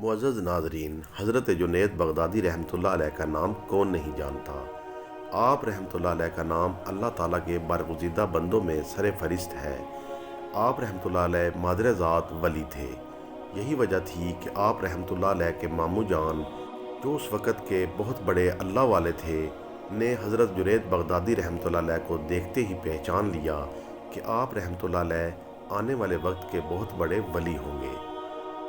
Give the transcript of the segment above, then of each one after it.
معزز ناظرین، حضرت جنید بغدادی رحمۃ اللہ علیہ کا نام کون نہیں جانتا۔ آپ رحمۃ اللہ علیہ کا نام اللہ تعالیٰ کے برگزیدہ بندوں میں سر فہرست ہے۔ آپ رحمۃ اللہ علیہ مادر ذات ولی تھے۔ یہی وجہ تھی کہ آپ رحمۃ اللہ علیہ کے ماموں جان، جو اس وقت کے بہت بڑے اللہ والے تھے، نے حضرت جنید بغدادی رحمۃ اللہ علیہ کو دیکھتے ہی پہچان لیا کہ آپ رحمۃ اللہ علیہ آنے والے وقت کے بہت بڑے ولی ہوں گے۔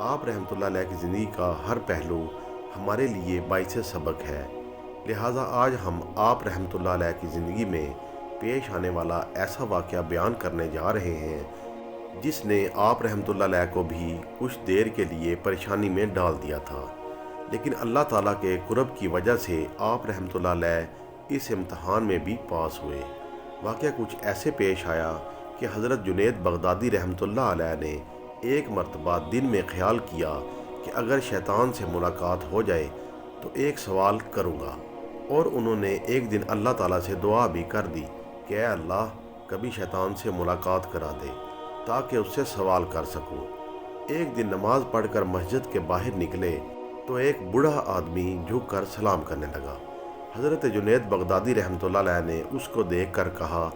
آپ رحمۃ اللہ علیہ کی زندگی کا ہر پہلو ہمارے لیے باعث سبق ہے، لہٰذا آج ہم آپ رحمۃ اللہ علیہ کی زندگی میں پیش آنے والا ایسا واقعہ بیان کرنے جا رہے ہیں جس نے آپ رحمۃ اللہ علیہ کو بھی کچھ دیر کے لیے پریشانی میں ڈال دیا تھا، لیکن اللہ تعالیٰ کے قرب کی وجہ سے آپ رحمۃ اللہ علیہ اس امتحان میں بھی پاس ہوئے۔ واقعہ کچھ ایسے پیش آیا کہ حضرت جنید بغدادی رحمۃ اللہ علیہ نے ایک مرتبہ دن میں خیال کیا کہ اگر شیطان سے ملاقات ہو جائے تو ایک سوال کروں گا، اور انہوں نے ایک دن اللہ تعالیٰ سے دعا بھی کر دی کہ اے اللہ، کبھی شیطان سے ملاقات کرا دے تاکہ اس سے سوال کر سکوں۔ ایک دن نماز پڑھ کر مسجد کے باہر نکلے تو ایک بوڑھا آدمی جھک کر سلام کرنے لگا۔ حضرت جنید بغدادی رحمۃ اللہ علیہ نے اس کو دیکھ کر کہا،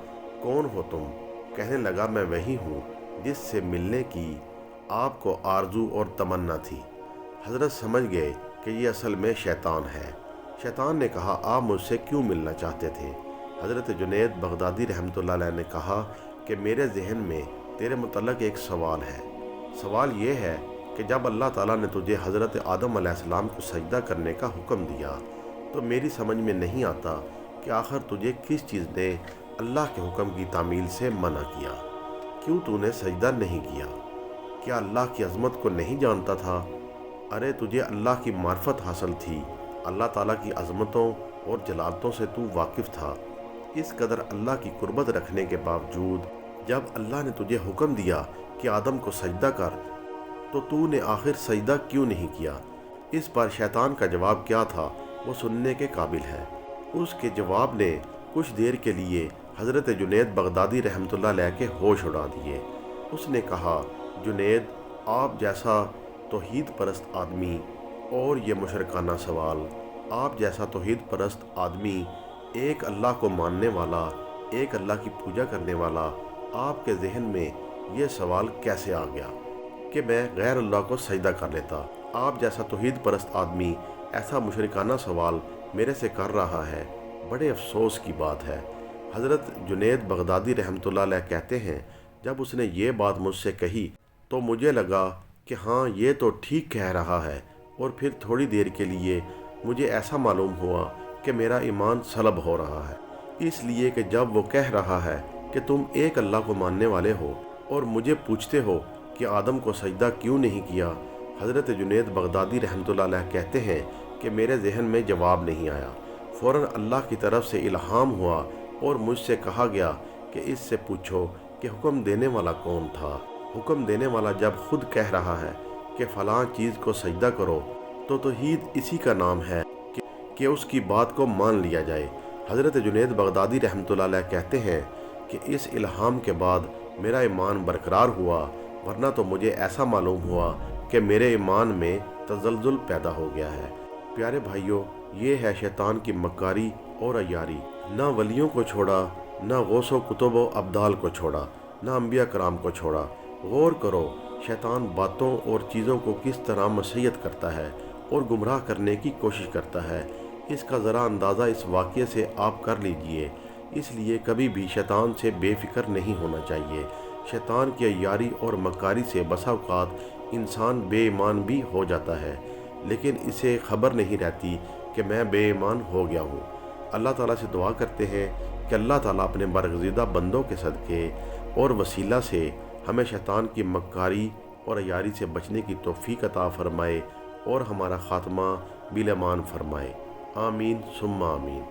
کون ہو تم؟ کہنے لگا، میں وہی ہوں جس سے ملنے کی آپ کو آرزو اور تمنا تھی۔ حضرت سمجھ گئے کہ یہ اصل میں شیطان ہے۔ شیطان نے کہا، آپ مجھ سے کیوں ملنا چاہتے تھے؟ حضرت جنید بغدادی رحمۃ اللہ علیہ نے کہا کہ میرے ذہن میں تیرے متعلق ایک سوال ہے۔ سوال یہ ہے کہ جب اللہ تعالیٰ نے تجھے حضرت آدم علیہ السلام کو سجدہ کرنے کا حکم دیا تو میری سمجھ میں نہیں آتا کہ آخر تجھے کس چیز نے اللہ کے حکم کی تعمیل سے منع کیا؟ کیوں تو نے سجدہ نہیں کیا؟ کیا اللہ کی عظمت کو نہیں جانتا تھا؟ ارے تجھے اللہ کی معرفت حاصل تھی، اللہ تعالیٰ کی عظمتوں اور جلالتوں سے تو واقف تھا۔ اس قدر اللہ کی قربت رکھنے کے باوجود جب اللہ نے تجھے حکم دیا کہ آدم کو سجدہ کر تو نے آخر سجدہ کیوں نہیں کیا؟ اس پر شیطان کا جواب کیا تھا وہ سننے کے قابل ہے۔ اس کے جواب نے کچھ دیر کے لیے حضرت جنید بغدادی رحمۃ اللہ علیہ کے ہوش اڑا دیے۔ اس نے کہا، جنید، آپ جیسا توحید پرست آدمی اور یہ مشرکانہ سوال، آپ جیسا توحید پرست آدمی، ایک اللہ کو ماننے والا، ایک اللہ کی پوجا کرنے والا، آپ کے ذہن میں یہ سوال کیسے آ گیا کہ میں غیر اللہ کو سجدہ کر لیتا؟ آپ جیسا توحید پرست آدمی ایسا مشرکانہ سوال میرے سے کر رہا ہے، بڑے افسوس کی بات ہے۔ حضرت جنید بغدادی رحمۃ اللہ علیہ کہتے ہیں، جب اس نے یہ بات مجھ سے کہی تو مجھے لگا کہ ہاں یہ تو ٹھیک کہہ رہا ہے، اور پھر تھوڑی دیر کے لیے مجھے ایسا معلوم ہوا کہ میرا ایمان سلب ہو رہا ہے، اس لیے کہ جب وہ کہہ رہا ہے کہ تم ایک اللہ کو ماننے والے ہو اور مجھے پوچھتے ہو کہ آدم کو سجدہ کیوں نہیں کیا۔ حضرت جنید بغدادی رحمۃ اللہ علیہ کہتے ہیں کہ میرے ذہن میں جواب نہیں آیا۔ فوراً اللہ کی طرف سے الہام ہوا اور مجھ سے کہا گیا کہ اس سے پوچھو کہ حکم دینے والا کون تھا۔ حکم دینے والا جب خود کہہ رہا ہے کہ فلاں چیز کو سجدہ کرو تو توحید اسی کا نام ہے کہ اس کی بات کو مان لیا جائے۔ حضرت جنید بغدادی رحمۃ اللہ علیہ کہتے ہیں کہ اس الہام کے بعد میرا ایمان برقرار ہوا، ورنہ تو مجھے ایسا معلوم ہوا کہ میرے ایمان میں تزلزل پیدا ہو گیا ہے۔ پیارے بھائیوں، یہ ہے شیطان کی مکاری اور عیاری۔ نہ ولیوں کو چھوڑا، نہ غوث و کتب و ابدال کو چھوڑا، نہ انبیاء کرام کو چھوڑا۔ غور کرو، شیطان باتوں اور چیزوں کو کس طرح مسیت کرتا ہے اور گمراہ کرنے کی کوشش کرتا ہے۔ اس کا ذرا اندازہ اس واقعے سے آپ کر لیجئے۔ اس لیے کبھی بھی شیطان سے بے فکر نہیں ہونا چاہیے۔ شیطان کی عیاری اور مکاری سے بسا اوقات انسان بے ایمان بھی ہو جاتا ہے، لیکن اسے خبر نہیں رہتی کہ میں بے ایمان ہو گیا ہوں۔ اللہ تعالیٰ سے دعا کرتے ہیں کہ اللہ تعالیٰ اپنے برگزیدہ بندوں کے صدقے اور وسیلہ سے ہمیں شیطان کی مکاری اور عیاری سے بچنے کی توفیق عطا فرمائے اور ہمارا خاتمہ بالایمان فرمائے۔ آمین ثم آمین۔